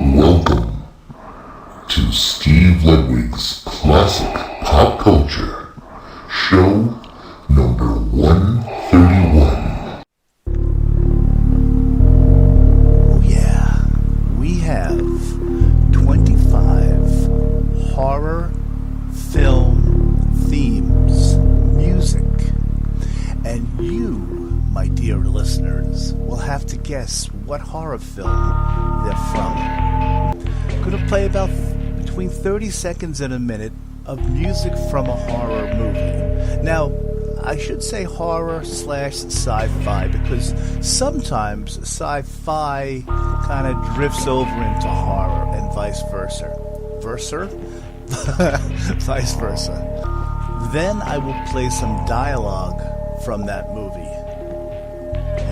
Welcome to Steve Ludwig's Classic Pop Culture, show number 131. Oh yeah, we have 25 horror film themes, music, and you, my dear listeners, will have to guess what horror film they're from. I'm going to play about between 30 seconds and a minute of music from a horror movie. Now, I should say horror/sci-fi because sometimes sci-fi kind of drifts over into horror and vice versa. Vice versa. Then I will play some dialogue from that movie.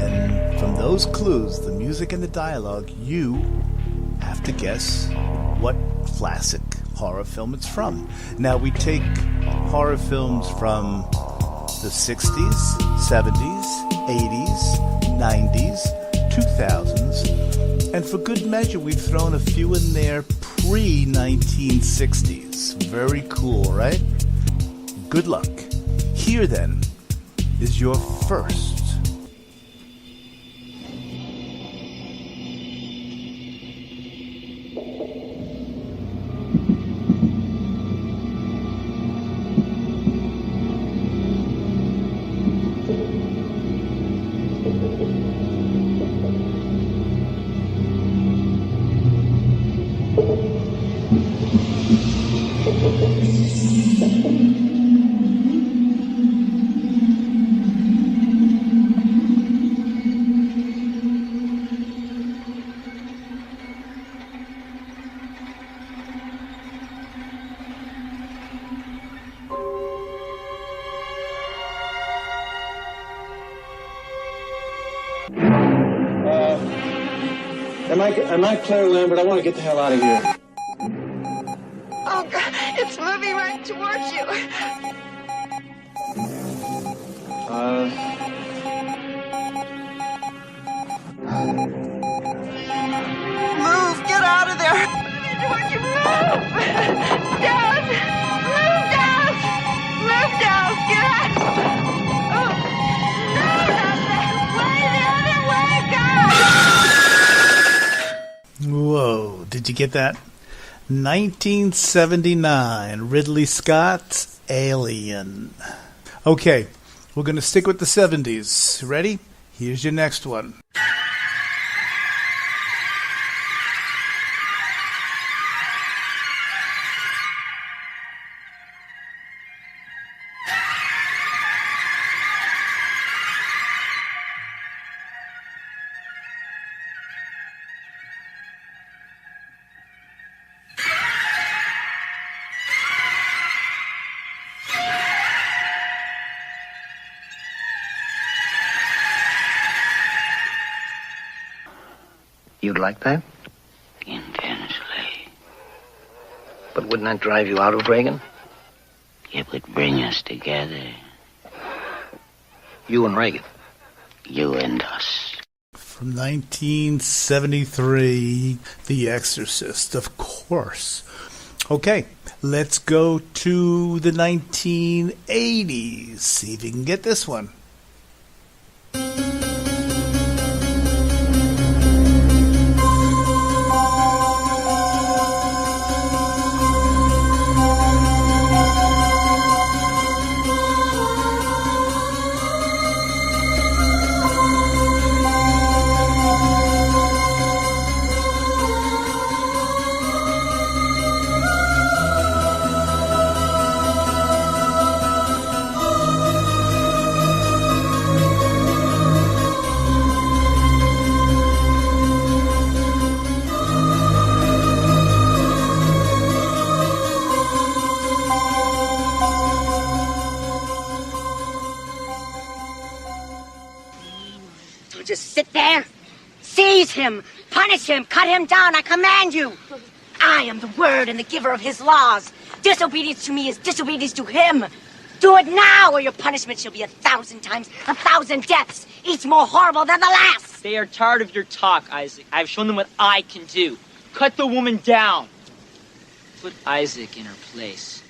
And from those clues, the music and the dialogue, you have to guess what classic horror film it's from. Now, we take horror films from the 60s, 70s, 80s, 90s, 2000s, and for good measure, we've thrown a few in there pre-1960s. Very cool, right? Good luck. Here, then, is your first. Am I Claire Lambert? I want to get the hell out of here. Oh, God, it's moving right towards you. Move, get out of there. Moving towards you, move. Down, move down. Move down, get out. Oh, no, not that way, the other way, God. Whoa, did you get that? 1979, Ridley Scott's Alien. Okay, we're going to stick with the 70s. Ready? Here's your next one. You'd like that? Intensely. But wouldn't that drive you out of Reagan? It would bring us together. You and Reagan? You and us. From 1973, The Exorcist, of course. Okay, let's go to the 1980s. See if you can get this one. Just sit there. Seize him. Punish him. Cut him down. I command you. I am the word and the giver of his laws. Disobedience to me is disobedience to him. Do it now, or your punishment shall be 1,000 times, 1,000 deaths, each more horrible than the last. They are tired of your talk, Isaac. I've shown them what I can do. Cut the woman down. Put Isaac in her place.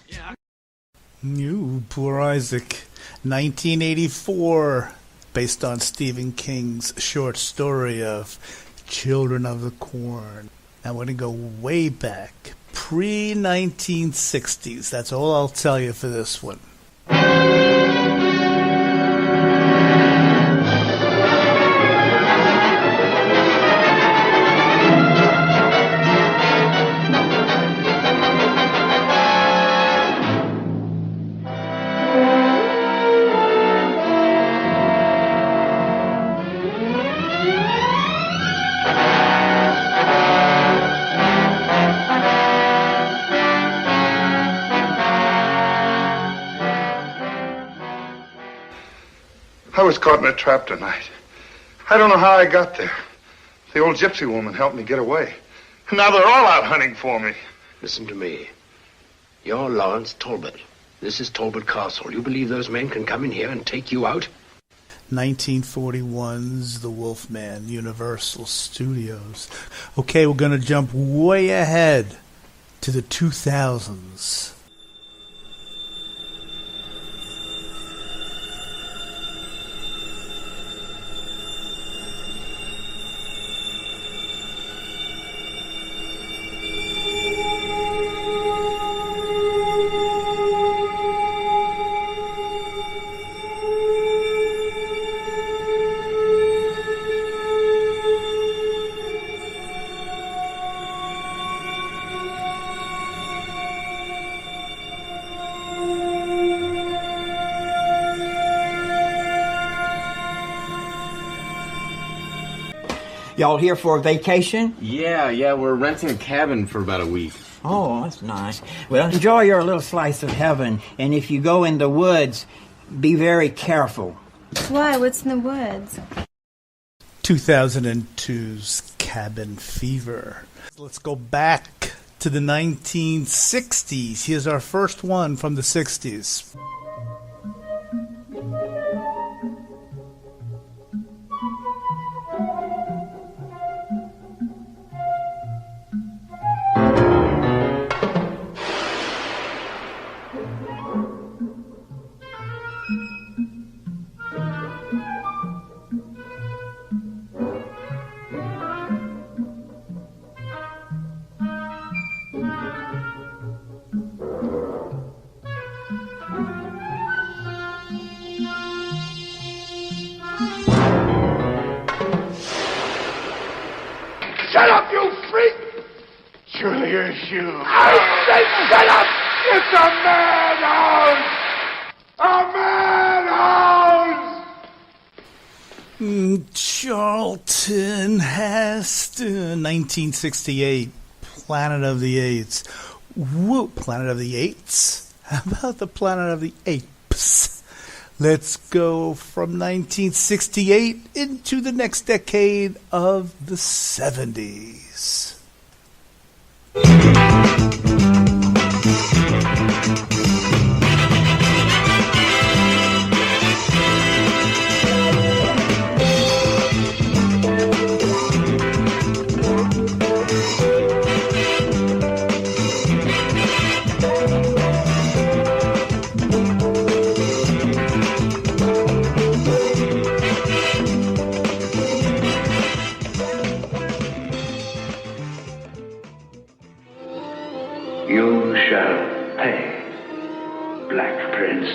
You poor Isaac. 1984, based on Stephen King's short story of Children of the Corn. Now we're going to go way back, pre-1960s. That's all I'll tell you for this one. I was caught in a trap tonight. I don't know how I got there. The old gypsy woman helped me get away. And now they're all out hunting for me. Listen to me. You're Lawrence Talbot. This is Talbot Castle. You believe those men can come in here and take you out? 1941's The Wolfman, Universal Studios. Okay, we're going to jump way ahead to the 2000s. Y'all here for a vacation? Yeah, we're renting a cabin for about a week. Oh, that's nice. Well, enjoy your little slice of heaven, and if you go in the woods, be very careful. Why? What's in the woods? 2002's Cabin Fever. Let's go back to the 1960s. Here's our first one from the 60s. Shut up, you freak! Julius, you... I said shut up! It's a madhouse! A madhouse! Charlton Heston, 1968, Planet of the Apes. Whoa, Planet of the Apes? How about the Planet of the Apes? Let's go from 1968 into the next decade of the 70s. You shall pay, Black Prince.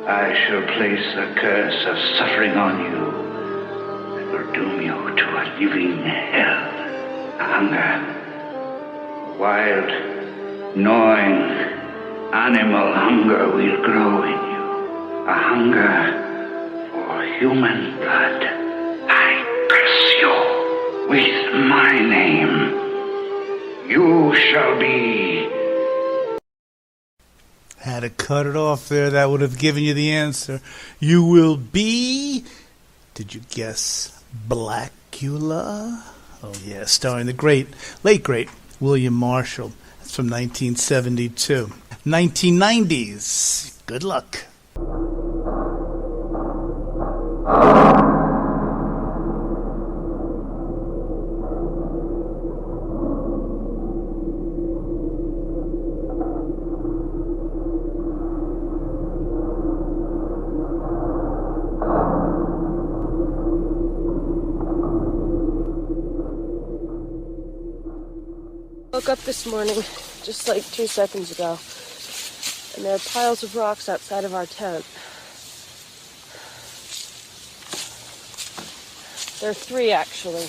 I shall place a curse of suffering on you that will doom you to a living hell. A hunger, wild, gnawing, animal hunger will grow in you. A hunger for human blood. I curse you with my name. You shall be... Had to cut it off there. That would have given you the answer. You will be... Did you guess Blackula? Oh, yeah, starring the late great, William Marshall. That's from 1972. 1990s. Good luck. Woke up this morning, just like 2 seconds ago, and there are piles of rocks outside of our tent. There are 3, actually. Are you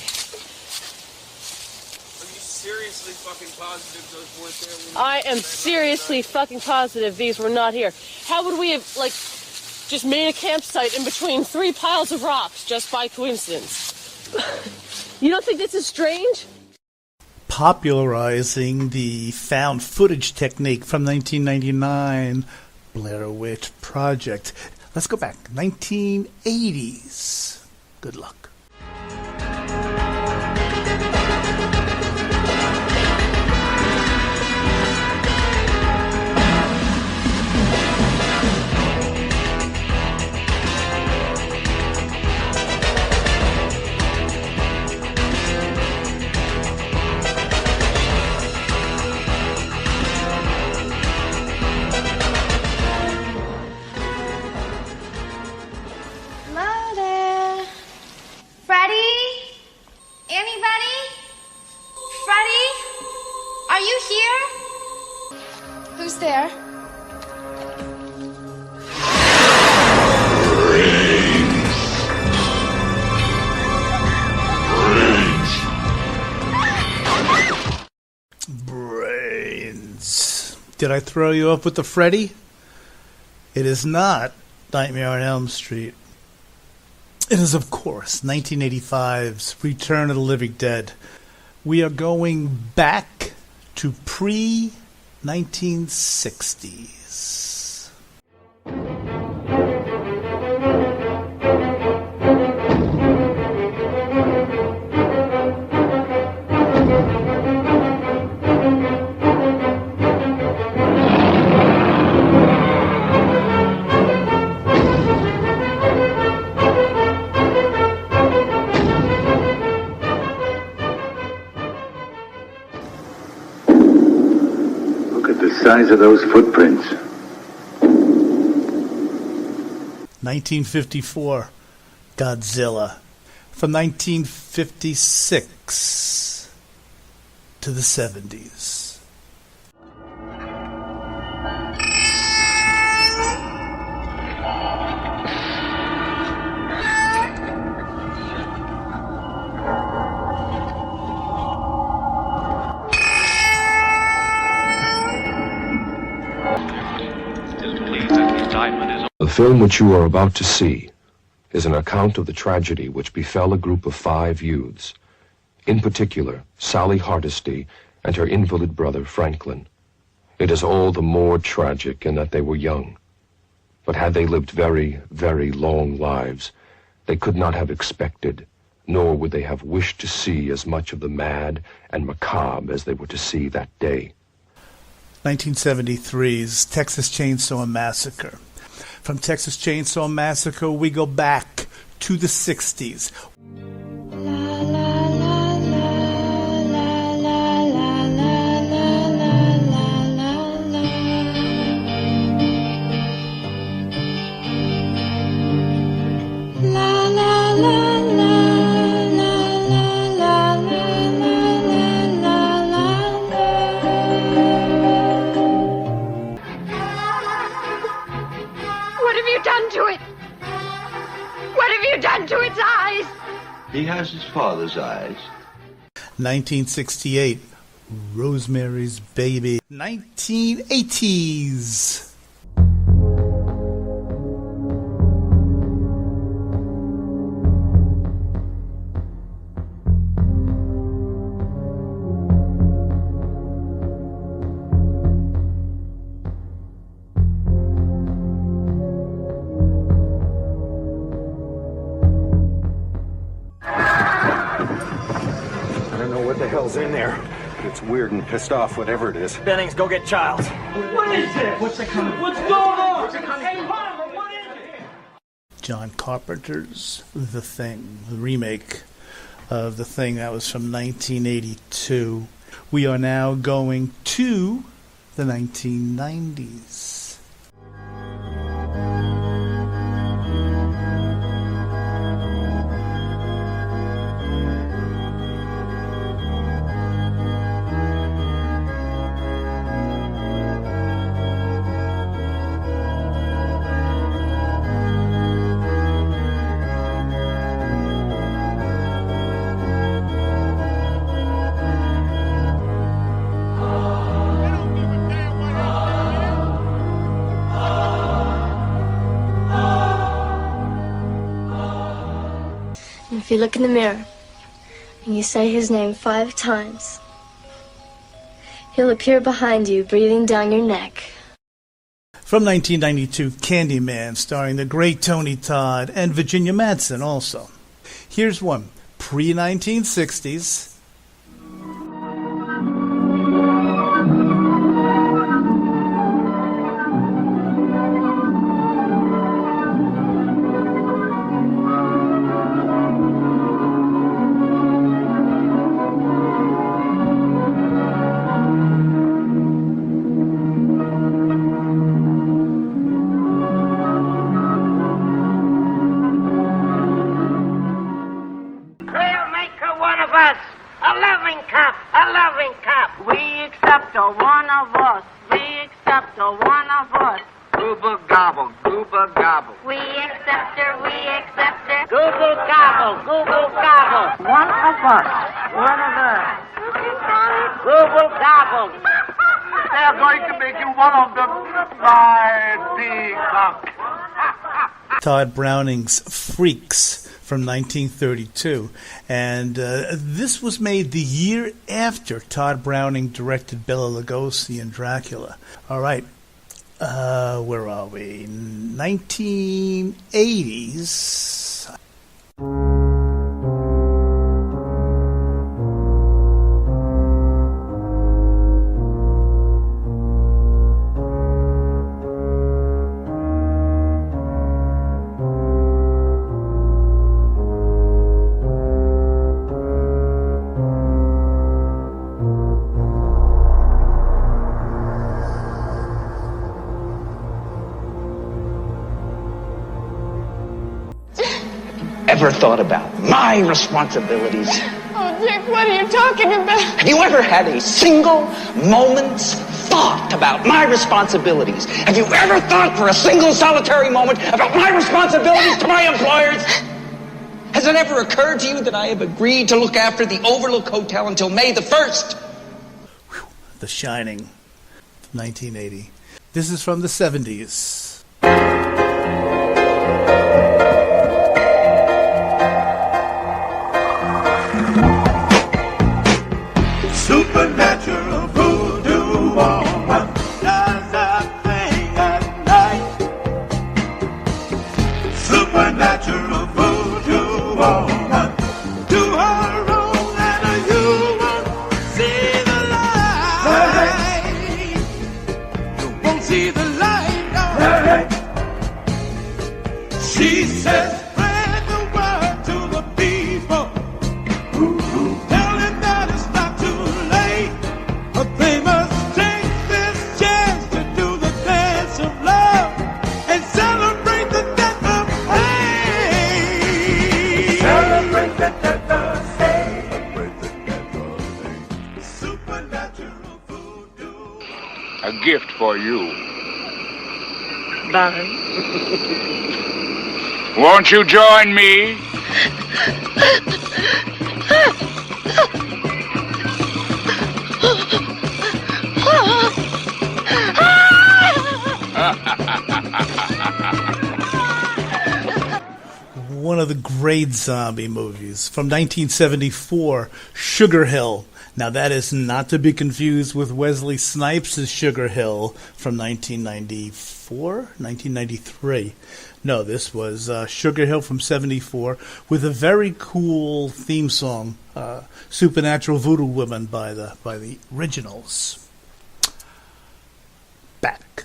seriously fucking positive those weren't there? I am seriously fucking positive these were not here. How would we have, like, just made a campsite in between 3 piles of rocks just by coincidence? You don't think this is strange? Popularizing the found footage technique from 1999, Blair Witch Project. Let's go back. 1980s. Good luck. Hello there. Freddie? Anybody? Freddie? Are you here? Who's there? Brains. Did I throw you up with the Freddy? It is not Nightmare on Elm Street. It is, of course, 1985's Return of the Living Dead. We are going back to pre-1960s. Look at the size of those footprints. 1954, Godzilla. From 1956 to the 70s. The film which you are about to see is an account of the tragedy which befell a group of 5 youths, in particular Sally Hardesty and her invalid brother Franklin. It is all the more tragic in that they were young. But had they lived very, very long lives, they could not have expected, nor would they have wished to see as much of the mad and macabre as they were to see that day. 1973's Texas Chainsaw Massacre. From Texas Chainsaw Massacre, we go back to the 60s. What have you done to it? What have you done to its eyes? He has his father's eyes. 1968, Rosemary's Baby. 1980s. I don't know what the hell's in there, but it's weird and pissed off, whatever it is. Bennings, go get Childs. What is this? What's going on? Hey, Palmer, what is it? John Carpenter's The Thing, the remake of The Thing that was from 1982. We are now going to the 1990s. If you look in the mirror and you say his name 5 times, he'll appear behind you, breathing down your neck. From 1992, Candyman, starring the great Tony Todd and Virginia Madsen also. Here's one, pre-1960s. Todd Browning's Freaks from 1932. And this was made the year after Todd Browning directed Bela Lugosi in Dracula. All right. Where are we? 1980s. Ever thought about my responsibilities? Oh, Dick, what are you talking about? Have you ever had a single moment's thought about my responsibilities? Have you ever thought for a single solitary moment about my responsibilities to my employers? Has it ever occurred to you that I have agreed to look after the Overlook Hotel until May the 1st? The Shining, 1980. This is from the 70s. Supernatural voodoo woman does a thing at night. Supernatural voodoo woman do her own and you won't see the light. You won't see the light, no. She says spread the word to the people. Tell them that it's not too late, but they must take this chance to do the dance of love and celebrate the death of hate. Celebrate the death of hate. Celebrate the death of hate. Supernatural voodoo. A gift for you. Bye. Won't you join me? One of the great zombie movies from 1974, Sugar Hill. Now that is not to be confused with Wesley Snipes' Sugar Hill from 1993. No, this was Sugar Hill from 74 with a very cool theme song, Supernatural Voodoo Woman by the originals. Back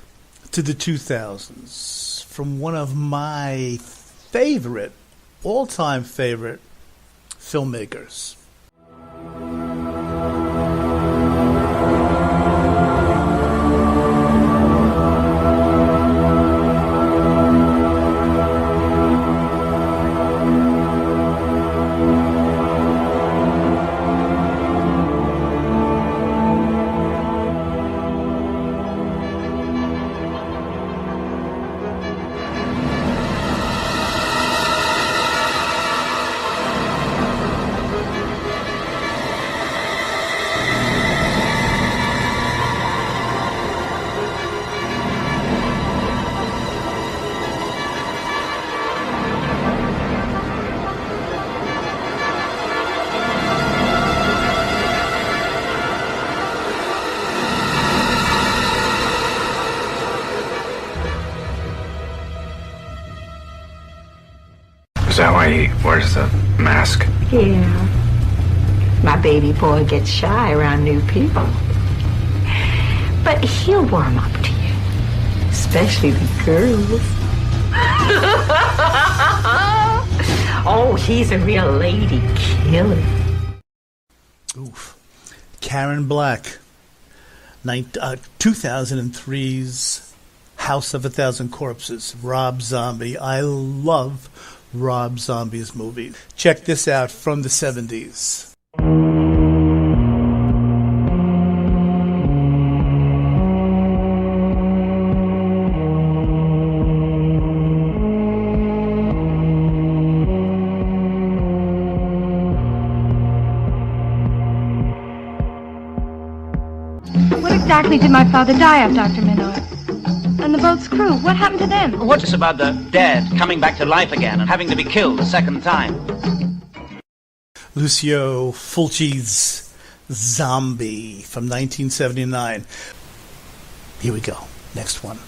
to the 2000s from one of my all-time favorite filmmakers. Where's the mask? Yeah. My baby boy gets shy around new people. But he'll warm up to you. Especially the girls. Oh, he's a real lady killer. Oof. Karen Black. 2003's House of a Thousand Corpses. Rob Zombie. I love Rob Zombie's movie. Check this out from the 70s. What exactly did my father die of, Dr. Minot? And the boat's crew, what happened to them? What's about the dead coming back to life again and having to be killed a second time? Lucio Fulci's Zombie from 1979. Here we go. Next one.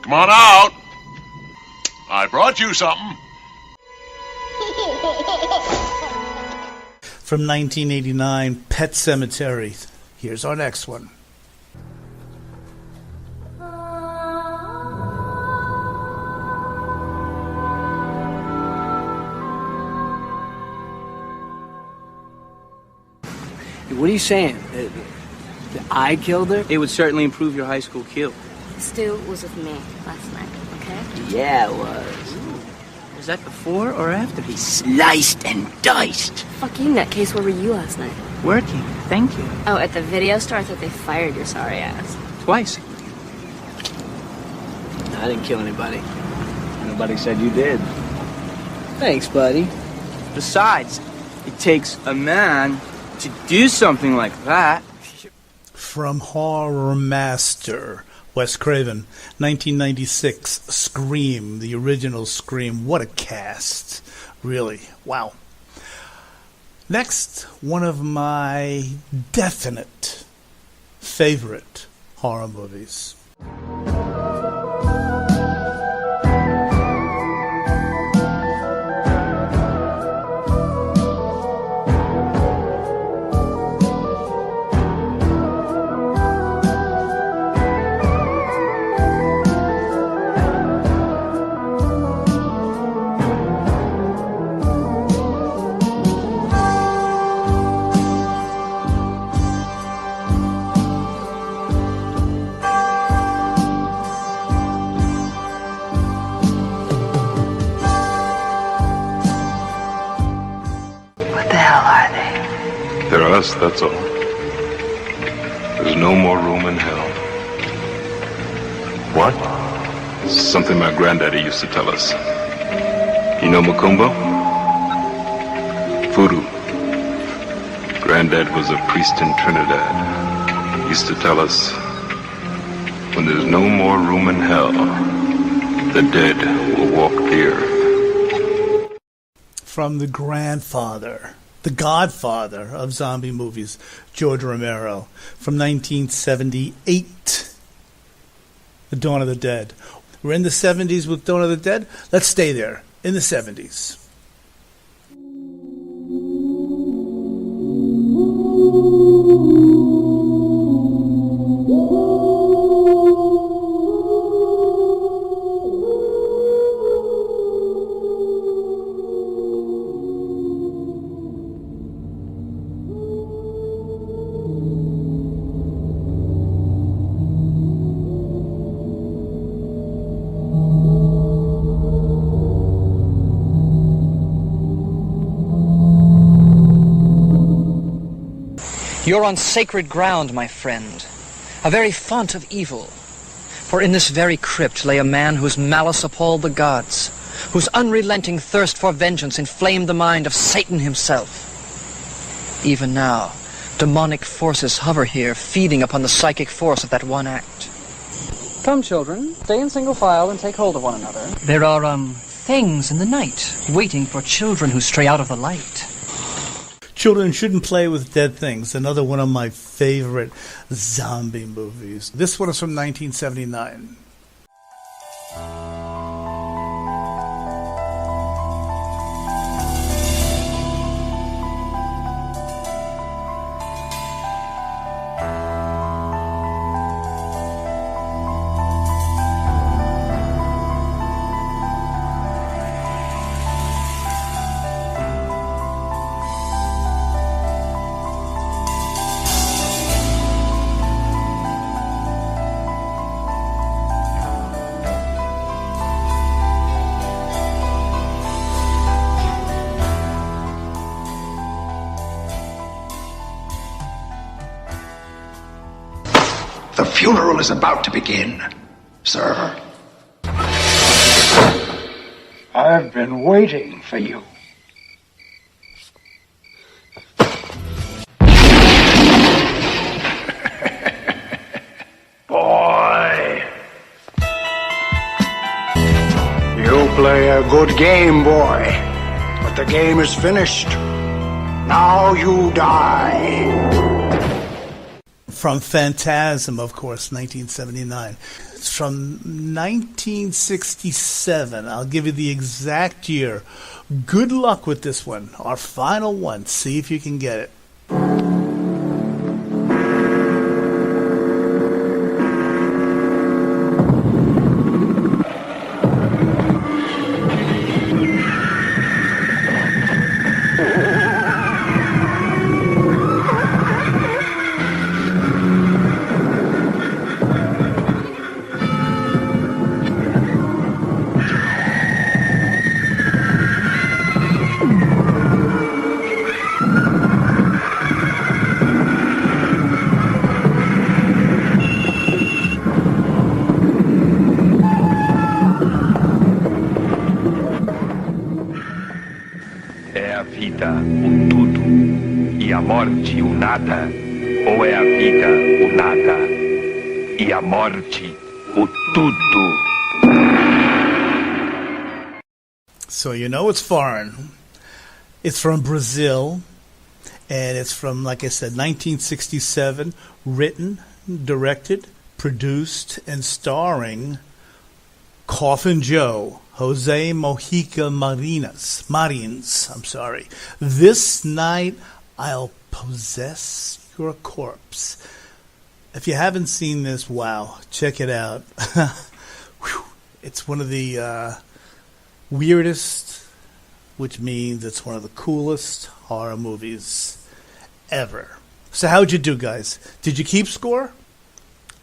Come on out. I brought you something. From 1989, Pet Cemetery. Here's our next one. What are you saying? That I killed her? It would certainly improve your high school kill. Stu was with me last night, okay? Yeah, it was. Was that before or after he sliced and diced? Fuck you, nutcase. Where were you last night? Working. Thank you. Oh, at the video store? I thought they fired your sorry ass. Twice. I didn't kill anybody. Nobody said you did. Thanks, buddy. Besides, it takes a man to do something like that. From Horror Master, Wes Craven, 1996, Scream, the original Scream. What a cast. Really, wow. Next, one of my definite favorite horror movies. They're us, that's all. There's no more room in hell. What? Something my granddaddy used to tell us. You know Macumba? Voodoo. Granddad was a priest in Trinidad. He used to tell us, when there's no more room in hell, the dead will walk the earth. From the grandfather, the godfather of zombie movies, George Romero, from 1978, The Dawn of the Dead. We're in the 70s with Dawn of the Dead. Let's stay there, in the 70s. You're on sacred ground, my friend, a very font of evil. For in this very crypt lay a man whose malice appalled the gods, whose unrelenting thirst for vengeance inflamed the mind of Satan himself. Even now, demonic forces hover here, feeding upon the psychic force of that one act. Come, children, stay in single file and take hold of one another. There are, things in the night, waiting for children who stray out of the light. Children Shouldn't Play with Dead Things, another one of my favorite zombie movies. This one is from 1979. The funeral is about to begin, sir. I've been waiting for you. Boy. You play a good game, boy. But the game is finished. Now you die. From Phantasm, of course, 1979. It's from 1967. I'll give you the exact year. Good luck with this one. Our final one. See if you can get it. Morte, o nada, ou é a vida, o nada, e a morte, o tudo. So you know it's foreign. It's from Brazil, and it's from, like I said, 1967, written, directed, produced, and starring Coffin Joe, Jose Mojica Marins, This Night I'll Possess Your Corpse. If you haven't seen this, wow, check it out. It's one of the weirdest, which means it's one of the coolest horror movies ever. So how'd you do, guys? Did you keep score?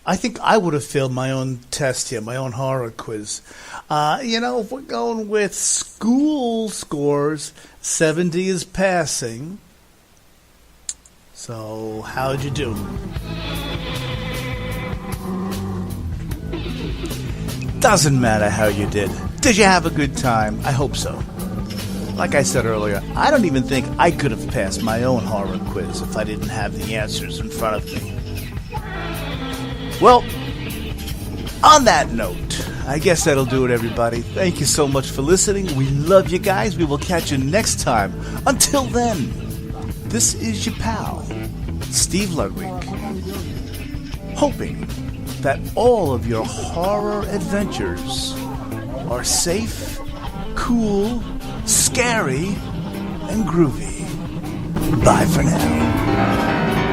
I think I would have failed my own test here, my own horror quiz. If we're going with school scores, 70 is passing. So, how'd you do? Doesn't matter how you did. Did you have a good time? I hope so. Like I said earlier, I don't even think I could have passed my own horror quiz if I didn't have the answers in front of me. Well, on that note, I guess that'll do it, everybody. Thank you so much for listening. We love you guys. We will catch you next time. Until then, this is your pal, Steve Ludwig, hoping that all of your horror adventures are safe, cool, scary, and groovy. Bye for now.